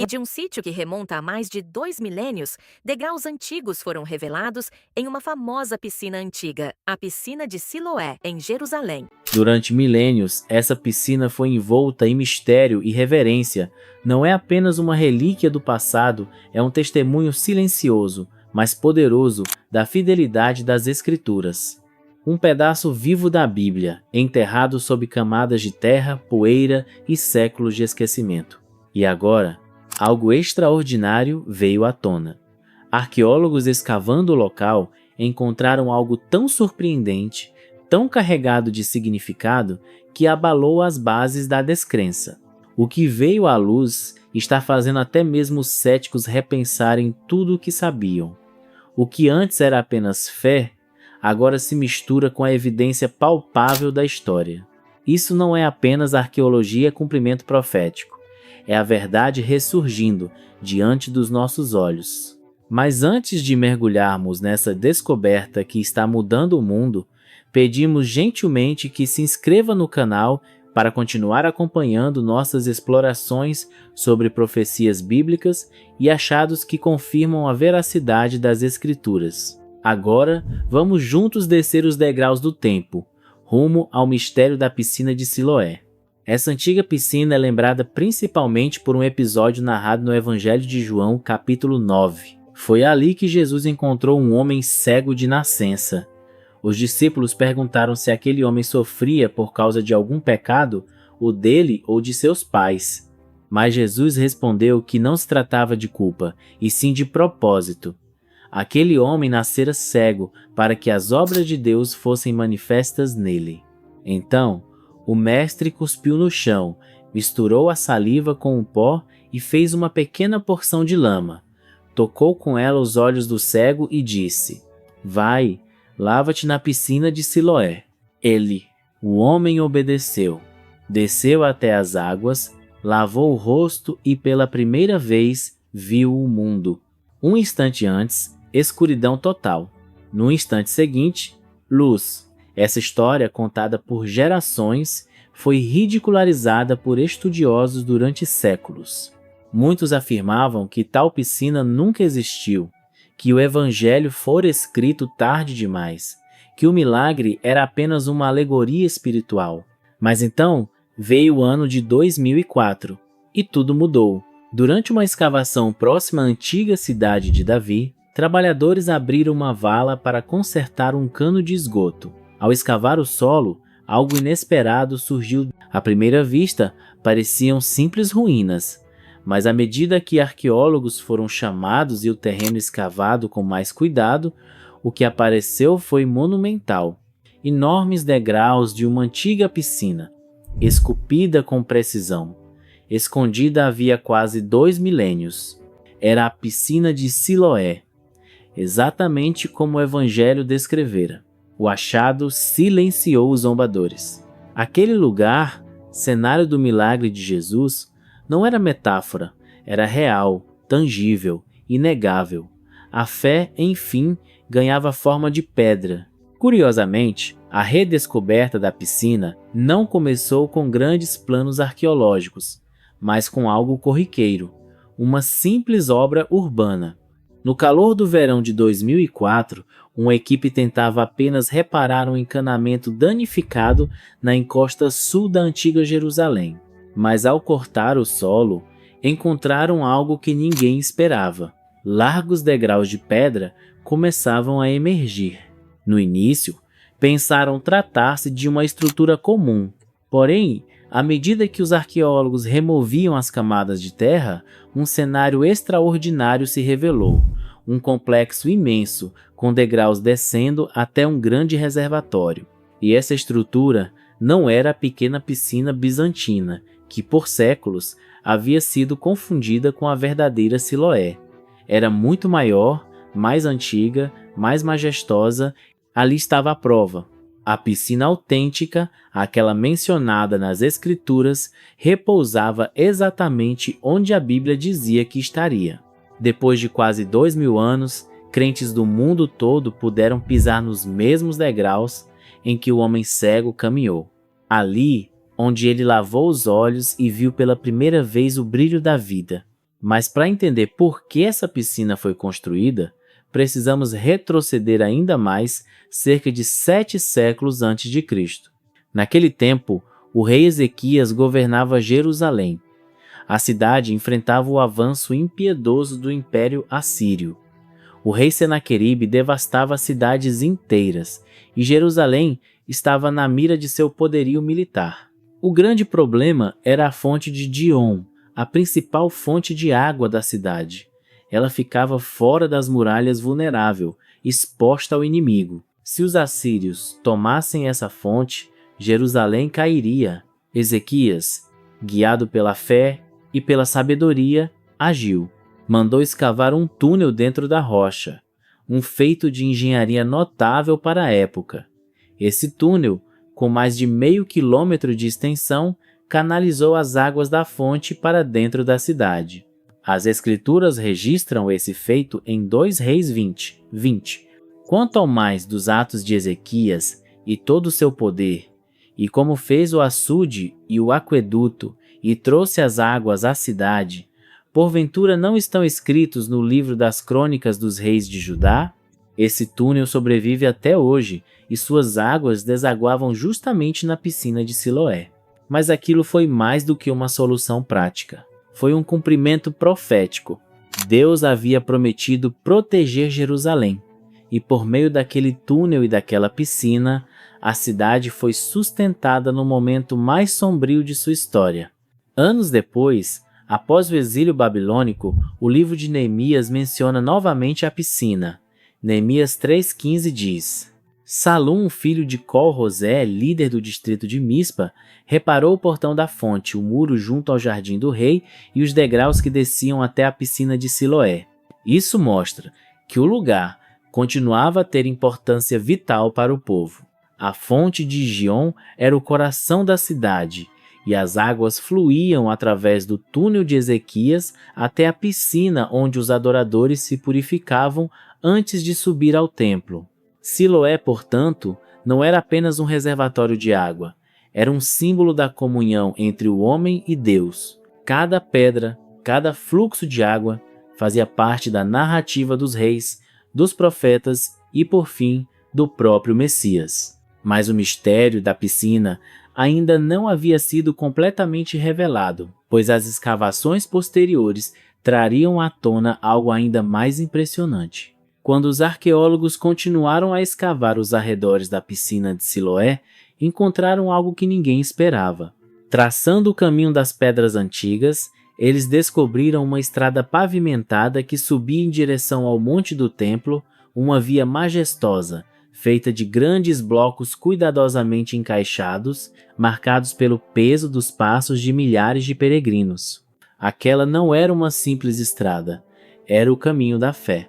E de um sítio que remonta a mais de 2 milênios, degraus antigos foram revelados em uma famosa piscina antiga, a Piscina de Siloé, em Jerusalém. Durante milênios, essa piscina foi envolta em mistério e reverência. Não é apenas uma relíquia do passado, é um testemunho silencioso, mas poderoso, da fidelidade das Escrituras. Um pedaço vivo da Bíblia, enterrado sob camadas de terra, poeira e séculos de esquecimento. E agora, algo extraordinário veio à tona. Arqueólogos escavando o local encontraram algo tão surpreendente, tão carregado de significado, que abalou as bases da descrença. O que veio à luz está fazendo até mesmo os céticos repensarem tudo o que sabiam. O que antes era apenas fé, agora se mistura com a evidência palpável da história. Isso não é apenas arqueologia e cumprimento profético. É a verdade ressurgindo diante dos nossos olhos. Mas antes de mergulharmos nessa descoberta que está mudando o mundo, pedimos gentilmente que se inscreva no canal para continuar acompanhando nossas explorações sobre profecias bíblicas e achados que confirmam a veracidade das Escrituras. Agora, vamos juntos descer os degraus do tempo, rumo ao mistério da piscina de Siloé. Essa antiga piscina é lembrada principalmente por um episódio narrado no Evangelho de João, capítulo 9. Foi ali que Jesus encontrou um homem cego de nascença. Os discípulos perguntaram se aquele homem sofria por causa de algum pecado, o dele ou de seus pais. Mas Jesus respondeu que não se tratava de culpa, e sim de propósito. Aquele homem nascera cego para que as obras de Deus fossem manifestas nele. Então, o mestre cuspiu no chão, misturou a saliva com o pó e fez uma pequena porção de lama. Tocou com ela os olhos do cego e disse: "Vai, lava-te na piscina de Siloé." O homem, obedeceu. Desceu até as águas, lavou o rosto e pela primeira vez viu o mundo. Um instante antes, escuridão total. No instante seguinte, luz. Essa história, contada por gerações, foi ridicularizada por estudiosos durante séculos. Muitos afirmavam que tal piscina nunca existiu, que o Evangelho fora escrito tarde demais, que o milagre era apenas uma alegoria espiritual. Mas então veio o ano de 2004 e tudo mudou. Durante uma escavação próxima à antiga cidade de Davi, trabalhadores abriram uma vala para consertar um cano de esgoto. Ao escavar o solo, algo inesperado surgiu. À primeira vista, pareciam simples ruínas, mas à medida que arqueólogos foram chamados e o terreno escavado com mais cuidado, o que apareceu foi monumental. Enormes degraus de uma antiga piscina, esculpida com precisão. Escondida havia quase 2 milênios. Era a piscina de Siloé, exatamente como o Evangelho descrevera. O achado silenciou os zombadores. Aquele lugar, cenário do milagre de Jesus, não era metáfora, era real, tangível, inegável. A fé, enfim, ganhava forma de pedra. Curiosamente, a redescoberta da piscina não começou com grandes planos arqueológicos, mas com algo corriqueiro, uma simples obra urbana. No calor do verão de 2004, uma equipe tentava apenas reparar um encanamento danificado na encosta sul da antiga Jerusalém. Mas ao cortar o solo, encontraram algo que ninguém esperava. Largos degraus de pedra começavam a emergir. No início, pensaram tratar-se de uma estrutura comum. Porém, à medida que os arqueólogos removiam as camadas de terra, um cenário extraordinário se revelou. Um complexo imenso, com degraus descendo até um grande reservatório. E essa estrutura não era a pequena piscina bizantina, que por séculos havia sido confundida com a verdadeira Siloé. Era muito maior, mais antiga, mais majestosa. Ali estava a prova. A piscina autêntica, aquela mencionada nas Escrituras, repousava exatamente onde a Bíblia dizia que estaria. Depois de quase 2000 anos, crentes do mundo todo puderam pisar nos mesmos degraus em que o homem cego caminhou. Ali, onde ele lavou os olhos e viu pela primeira vez o brilho da vida. Mas para entender por que essa piscina foi construída, precisamos retroceder ainda mais cerca de 7 séculos antes de Cristo. Naquele tempo, o rei Ezequias governava Jerusalém. A cidade enfrentava o avanço impiedoso do Império Assírio. O rei Senaqueribe devastava cidades inteiras e Jerusalém estava na mira de seu poderio militar. O grande problema era a fonte de Dion, a principal fonte de água da cidade. Ela ficava fora das muralhas, vulnerável, exposta ao inimigo. Se os assírios tomassem essa fonte, Jerusalém cairia. Ezequias, guiado pela fé e pela sabedoria, agiu. Mandou escavar um túnel dentro da rocha, um feito de engenharia notável para a época. Esse túnel, com mais de meio quilômetro de extensão, canalizou as águas da fonte para dentro da cidade. As escrituras registram esse feito em 2 Reis 20. Quanto ao mais dos atos de Ezequias e todo o seu poder, e como fez o açude e o aqueduto e trouxe as águas à cidade, porventura não estão escritos no livro das crônicas dos reis de Judá? Esse túnel sobrevive até hoje e suas águas desaguavam justamente na piscina de Siloé. Mas aquilo foi mais do que uma solução prática. Foi um cumprimento profético. Deus havia prometido proteger Jerusalém, e por meio daquele túnel e daquela piscina, a cidade foi sustentada no momento mais sombrio de sua história. Anos depois, após o exílio babilônico, o livro de Neemias menciona novamente a piscina. Neemias 3,15 diz: Salum, filho de Col-Rosé, líder do distrito de Mispa, reparou o portão da fonte, o muro junto ao jardim do rei e os degraus que desciam até a piscina de Siloé. Isso mostra que o lugar continuava a ter importância vital para o povo. A fonte de Gion era o coração da cidade, e as águas fluíam através do túnel de Ezequias até a piscina onde os adoradores se purificavam antes de subir ao templo. Siloé, portanto, não era apenas um reservatório de água, era um símbolo da comunhão entre o homem e Deus. Cada pedra, cada fluxo de água fazia parte da narrativa dos reis, dos profetas e, por fim, do próprio Messias. Mas o mistério da piscina ainda não havia sido completamente revelado, pois as escavações posteriores trariam à tona algo ainda mais impressionante. Quando os arqueólogos continuaram a escavar os arredores da piscina de Siloé, encontraram algo que ninguém esperava. Traçando o caminho das pedras antigas, eles descobriram uma estrada pavimentada que subia em direção ao monte do templo, uma via majestosa, feita de grandes blocos cuidadosamente encaixados, marcados pelo peso dos passos de milhares de peregrinos. Aquela não era uma simples estrada, era o caminho da fé.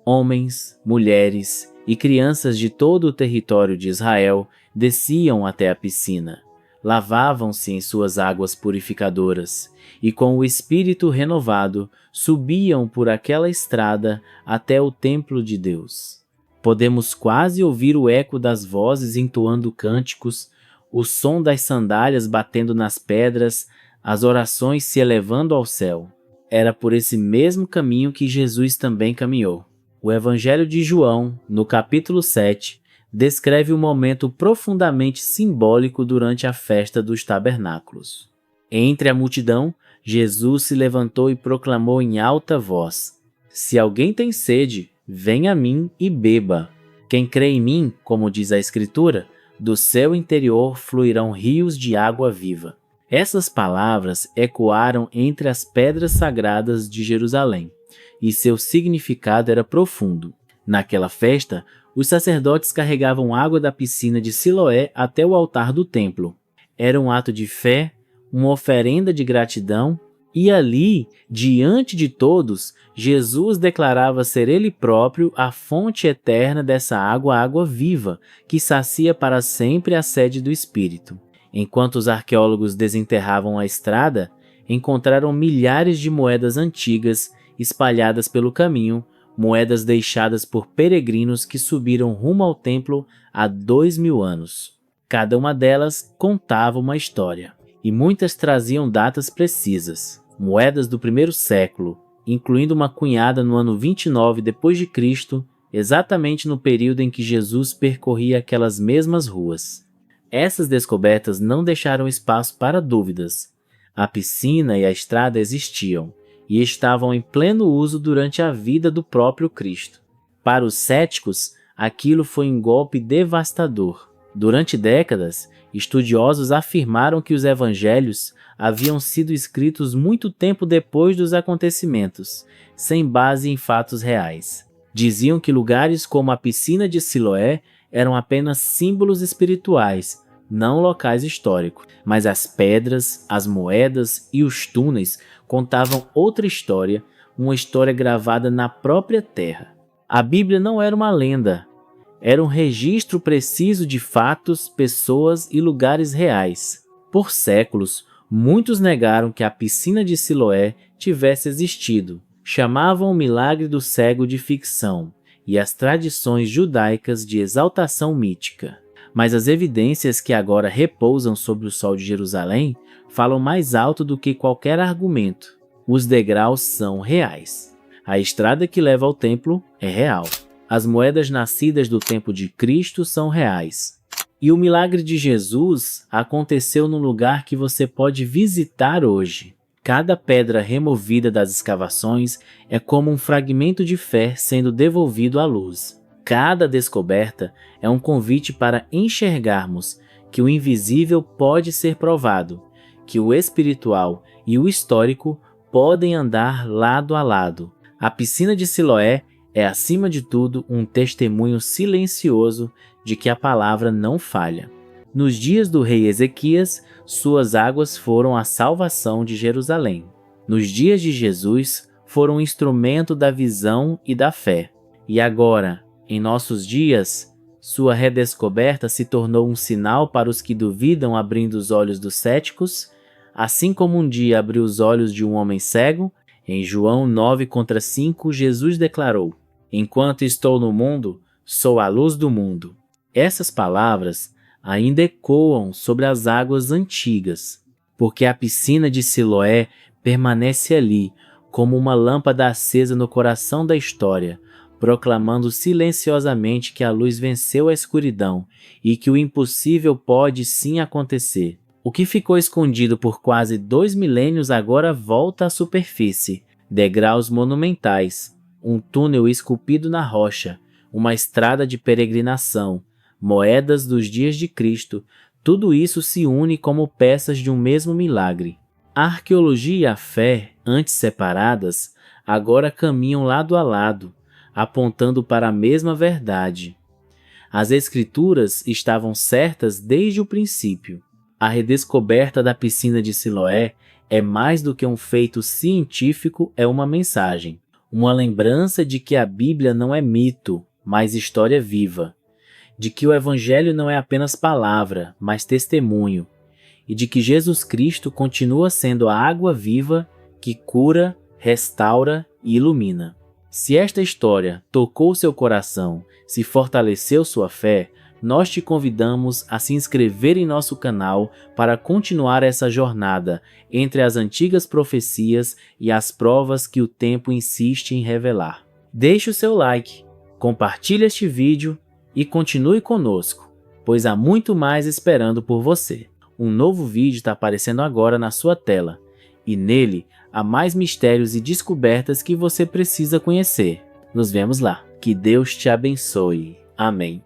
Homens, mulheres e crianças de todo o território de Israel desciam até a piscina, lavavam-se em suas águas purificadoras e, com o espírito renovado, subiam por aquela estrada até o templo de Deus. Podemos quase ouvir o eco das vozes entoando cânticos, o som das sandálias batendo nas pedras, as orações se elevando ao céu. Era por esse mesmo caminho que Jesus também caminhou. O Evangelho de João, no capítulo 7, descreve um momento profundamente simbólico durante a festa dos tabernáculos. Entre a multidão, Jesus se levantou e proclamou em alta voz: Se alguém tem sede, venha a mim e beba. Quem crê em mim, como diz a Escritura, do seu interior fluirão rios de água viva. Essas palavras ecoaram entre as pedras sagradas de Jerusalém, e seu significado era profundo. Naquela festa, os sacerdotes carregavam água da piscina de Siloé até o altar do templo. Era um ato de fé, uma oferenda de gratidão, e ali, diante de todos, Jesus declarava ser ele próprio a fonte eterna dessa água viva, que sacia para sempre a sede do Espírito. Enquanto os arqueólogos desenterravam a estrada, encontraram milhares de moedas antigas espalhadas pelo caminho, moedas deixadas por peregrinos que subiram rumo ao templo há 2000 anos. Cada uma delas contava uma história. e muitas traziam datas precisas. Moedas do primeiro século, incluindo uma cunhada no ano 29 d.C., exatamente no período em que Jesus percorria aquelas mesmas ruas. Essas descobertas não deixaram espaço para dúvidas. A piscina e a estrada existiam e estavam em pleno uso durante a vida do próprio Cristo. Para os céticos, aquilo foi um golpe devastador. Durante décadas, estudiosos afirmaram que os evangelhos haviam sido escritos muito tempo depois dos acontecimentos, sem base em fatos reais. Diziam que lugares como a piscina de Siloé eram apenas símbolos espirituais, não locais históricos. Mas as pedras, as moedas e os túneis contavam outra história, uma história gravada na própria terra. A Bíblia não era uma lenda, era um registro preciso de fatos, pessoas e lugares reais. Por séculos, muitos negaram que a piscina de Siloé tivesse existido. Chamavam o milagre do cego de ficção e as tradições judaicas de exaltação mítica. Mas as evidências que agora repousam sobre o Sol de Jerusalém falam mais alto do que qualquer argumento. Os degraus são reais. A estrada que leva ao templo é real. As moedas nascidas do tempo de Cristo são reais. E o milagre de Jesus aconteceu num lugar que você pode visitar hoje. Cada pedra removida das escavações é como um fragmento de fé sendo devolvido à luz. Cada descoberta é um convite para enxergarmos que o invisível pode ser provado, que o espiritual e o histórico podem andar lado a lado. A piscina de Siloé é, acima de tudo, um testemunho silencioso de que a palavra não falha. Nos dias do rei Ezequias, suas águas foram a salvação de Jerusalém. Nos dias de Jesus, foram um instrumento da visão e da fé. E agora, em nossos dias, sua redescoberta se tornou um sinal para os que duvidam, abrindo os olhos dos céticos, assim como um dia abriu os olhos de um homem cego. Em João 9:5, Jesus declarou: "Enquanto estou no mundo, sou a luz do mundo." Essas palavras ainda ecoam sobre as águas antigas, porque a piscina de Siloé permanece ali como uma lâmpada acesa no coração da história, proclamando silenciosamente que a luz venceu a escuridão e que o impossível pode sim acontecer. O que ficou escondido por quase 2 milênios agora volta à superfície. Degraus monumentais, um túnel esculpido na rocha, uma estrada de peregrinação, moedas dos dias de Cristo, tudo isso se une como peças de um mesmo milagre. A arqueologia e a fé, antes separadas, agora caminham lado a lado, apontando para a mesma verdade. As Escrituras estavam certas desde o princípio. A redescoberta da piscina de Siloé é mais do que um feito científico, é uma mensagem. Uma lembrança de que a Bíblia não é mito, mas história viva. De que o Evangelho não é apenas palavra, mas testemunho. E de que Jesus Cristo continua sendo a água viva que cura, restaura e ilumina. Se esta história tocou seu coração, se fortaleceu sua fé, nós te convidamos a se inscrever em nosso canal para continuar essa jornada entre as antigas profecias e as provas que o tempo insiste em revelar. Deixe o seu like, compartilhe este vídeo e continue conosco, pois há muito mais esperando por você. Um novo vídeo está aparecendo agora na sua tela, e nele há mais mistérios e descobertas que você precisa conhecer. Nos vemos lá. Que Deus te abençoe. Amém.